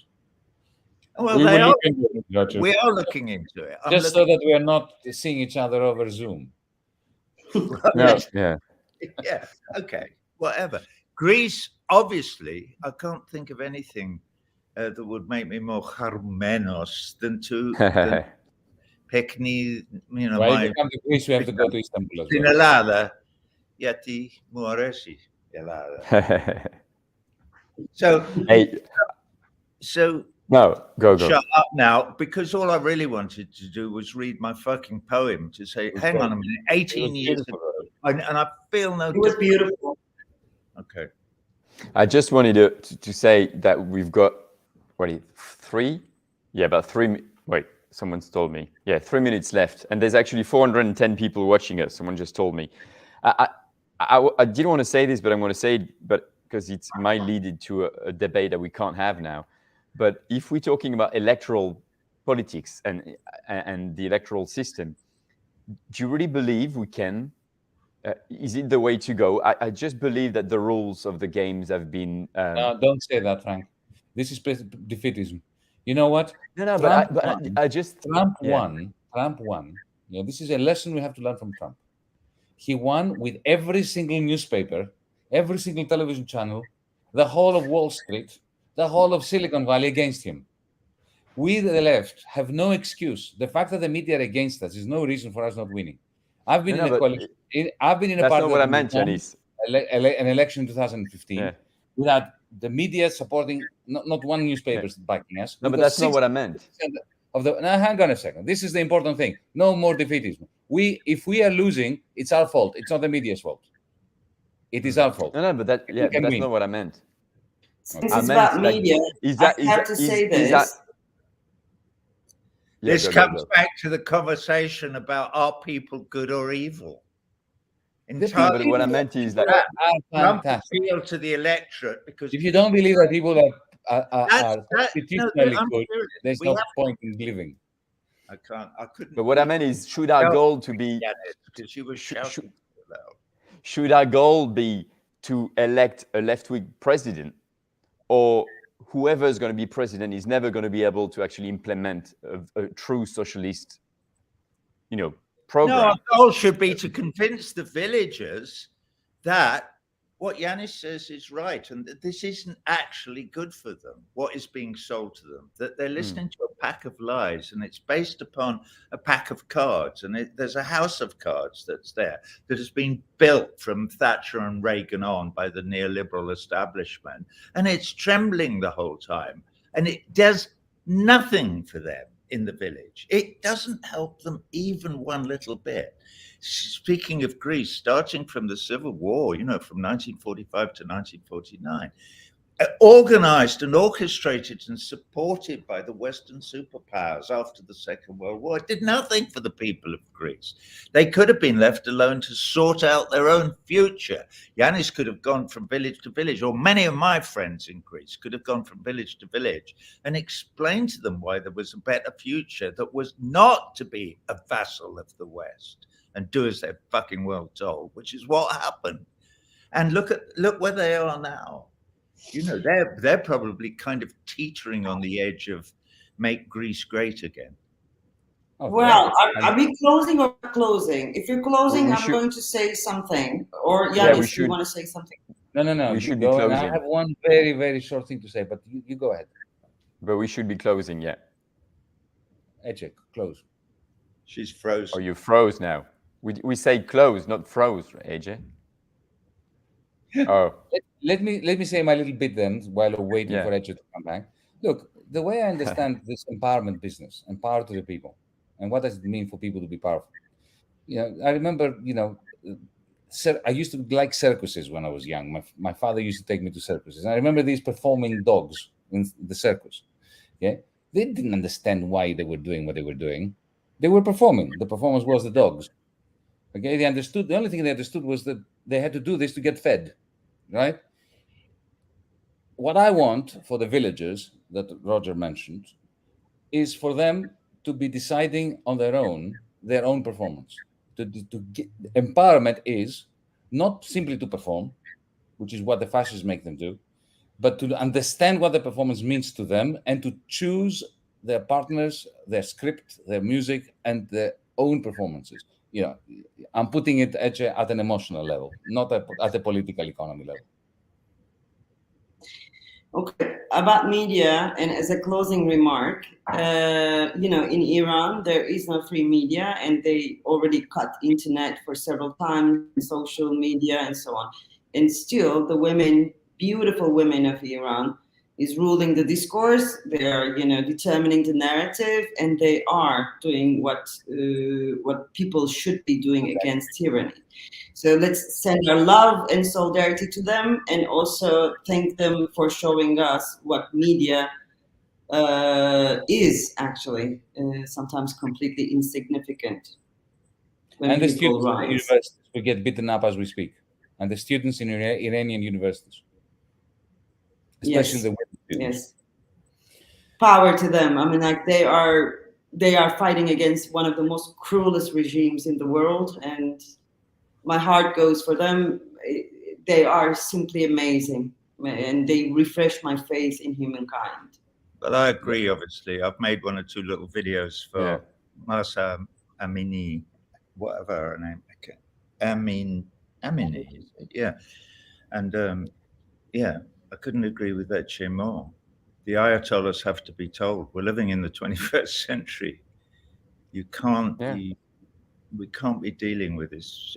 Well, we are looking into it. Just so that we are not seeing each other over Zoom. Yeah. Yeah, okay, whatever. Greece, obviously, I can't think of anything that would make me more charmenos than to Pekni, Why you come to Greece, we have to go to Istanbul as well. In Ελλάδα, γιατί μου αρέσει η Ελλάδα. So no, go. Shut up now, because all I really wanted to do was read my fucking poem to say, hang on a minute, 18 years ago. And I feel no. It was beautiful. Okay. I just wanted to say that we've got about 3. Wait, Someone's told me. Yeah, 3 minutes left, and there's actually 410 people watching us. Someone just told me. I didn't want to say this, but I'm going to say it, but because it might lead into a debate that we can't have now. But if we're talking about electoral politics and the electoral system, do you really believe we can? Is it the way to go? I just believe that the rules of the games have been. Don't say that, Frank. This is defeatism. You know what? No, Trump but won. I just. Trump yeah. won. Trump won. You know, this is a lesson we have to learn from Trump. He won with every single newspaper, every single television channel, the whole of Wall Street, the whole of Silicon Valley against him. We, the left, have no excuse. The fact that the media are against us is no reason for us not winning. I've been in a coalition. I've been in a That's party not what I meant, Yanis. an election in 2015 Yeah. without the media supporting, not one newspaper backing us. No, but that's not what I meant. Now, hang on a second. This is the important thing. No more defeatism. If we are losing, it's our fault. It's not the media's fault. It is our fault. No, but that's not what I meant. Since it's about media, I have to say this. This comes back to the conversation about are people good or evil? But what I meant is that Trump appealed to the electorate because if you don't believe that people are constitutionally good, there's no point in living. I couldn't. But what I meant is, should our goal to be? Because you were shouting loud. Should our goal be to elect a left-wing president, or whoever is going to be president is never going to be able to actually implement a true socialist, program? No, our goal should be to convince the villagers that what Yanis says is right, and that this isn't actually good for them, what is being sold to them, that they're listening to a pack of lies, and it's based upon a pack of cards, and there's a house of cards that's there that has been built from Thatcher and Reagan on by the neoliberal establishment, and it's trembling the whole time, and it does nothing for them in the village. It doesn't help them even one little bit. Speaking of Greece, starting from the Civil War, from 1945 to 1949, organized and orchestrated and supported by the Western superpowers after the Second World War, it did nothing for the people of Greece. They could have been left alone to sort out their own future. Yanis could have gone from village to village, or many of my friends in Greece could have gone from village to village and explained to them why there was a better future that was not to be a vassal of the West and do as they're fucking well told, which is what happened. And look where they are now. They're probably kind of teetering on the edge of make Greece great again. Well, are we closing or closing? If you're closing, I'm going to say something. Or Yanis, you want to say something? No. We should be closing. I have one very, very short thing to say, but you go ahead. But we should be closing, yeah. Ece, close. She's frozen. Oh, you froze now. We say close, not froze, AJ. Oh. Let me say my little bit then while we're waiting for Ece to come back. Look, the way I understand this empowerment business, empower to the people, and what does it mean for people to be powerful? I remember, I used to like circuses when I was young. My father used to take me to circuses. I remember these performing dogs in the circus. Yeah, they didn't understand why they were doing what they were doing. They were performing. The performance was the dogs. Okay, they understood. The only thing they understood was that they had to do this to get fed, right? What I want for the villagers that Roger mentioned is for them to be deciding on their own performance. Empowerment is not simply to perform, which is what the fascists make them do, but to understand what the performance means to them and to choose their partners, their script, their music, and their own performances. I'm putting it at an emotional level, not at a political economy level. Okay, about media, and as a closing remark, in Iran, there is no free media, and they already cut internet for several times, social media, and so on. And still, the women, beautiful women of Iran, is ruling the discourse. They are, determining the narrative, and they are doing what people should be doing against tyranny. So let's send our love and solidarity to them, and also thank them for showing us what media is actually sometimes completely insignificant when And the people students in the rise. universities will get beaten up as we speak. And the students in Iranian universities, especially Yes. the women students. Yes. Power to them. I mean, like they are fighting against one of the most cruelest regimes in the world, and my heart goes for them. They are simply amazing, and they refresh my faith in humankind. But I agree, obviously. I've made 1 or 2 little videos for Masa Amini, whatever her name. Amini, yeah. And yeah, I couldn't agree with Etche more. The Ayatollahs have to be told, we're living in the 21st century. You can't be, we can't be dealing with this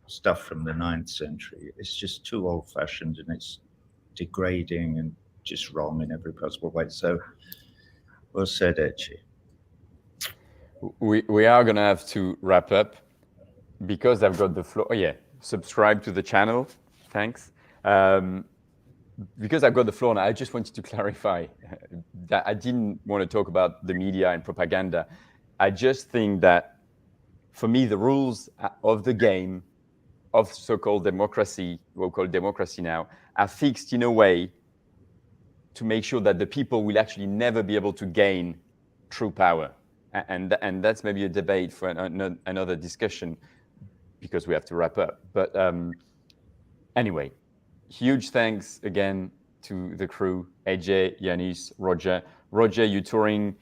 stuff from the 9th century. It's just too old-fashioned, and it's degrading and just wrong in every possible way. So, well said, Etche. We are going to have to wrap up because I've got the floor. Oh, yeah, subscribe to the channel. Thanks. Because I've got the floor now, I just wanted to clarify that I didn't want to talk about the media and propaganda. I just think that, for me, the rules of the game of so-called democracy, we'll call it democracy now, are fixed in a way to make sure that the people will actually never be able to gain true power. And that's maybe a debate for another discussion, because we have to wrap up. But anyway, huge thanks again to the crew, AJ, Yanis, Roger. Roger, you're touring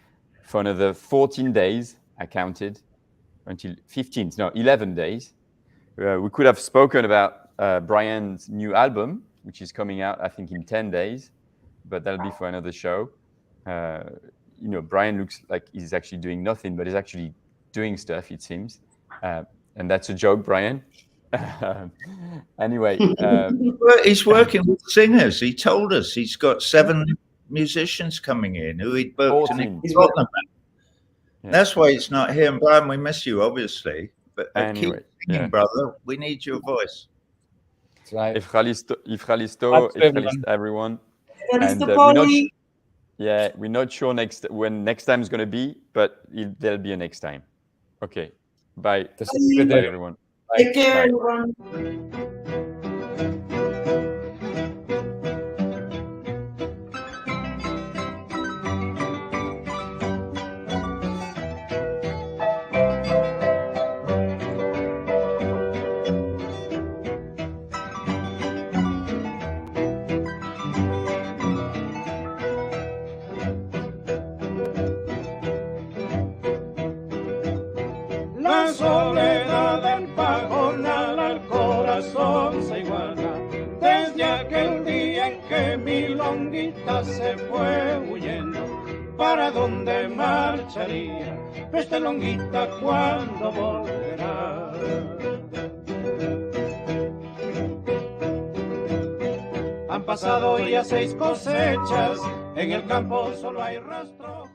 for another 14 days, I counted, until 15, no, 11 days. We could have spoken about Brian's new album, which is coming out, I think, in 10 days, but that'll be for another show. You know, Brian looks like he's actually doing nothing, but he's actually doing stuff, it seems. And that's a joke, Brian. Anyway. He's working with singers. He told us he's got 7 musicians coming in who he'd booked. 14. And got them. Yeah. That's why he's not here. And Brian, we miss you, obviously. But anyway, keep singing, brother. We need your voice. Right. Ifralisto, everyone. And we're not sure when next time is going to be, but there'll be a next time. Okay. Bye. Bye, everyone. Bye. Take care, everyone. La soledad del pajonal al corazón se iguala desde aquel día en que mi longuita se fue huyendo. ¿Para dónde marcharía esta longuita cuando volverá? Han pasado ya 6 cosechas, en el campo solo hay rastro.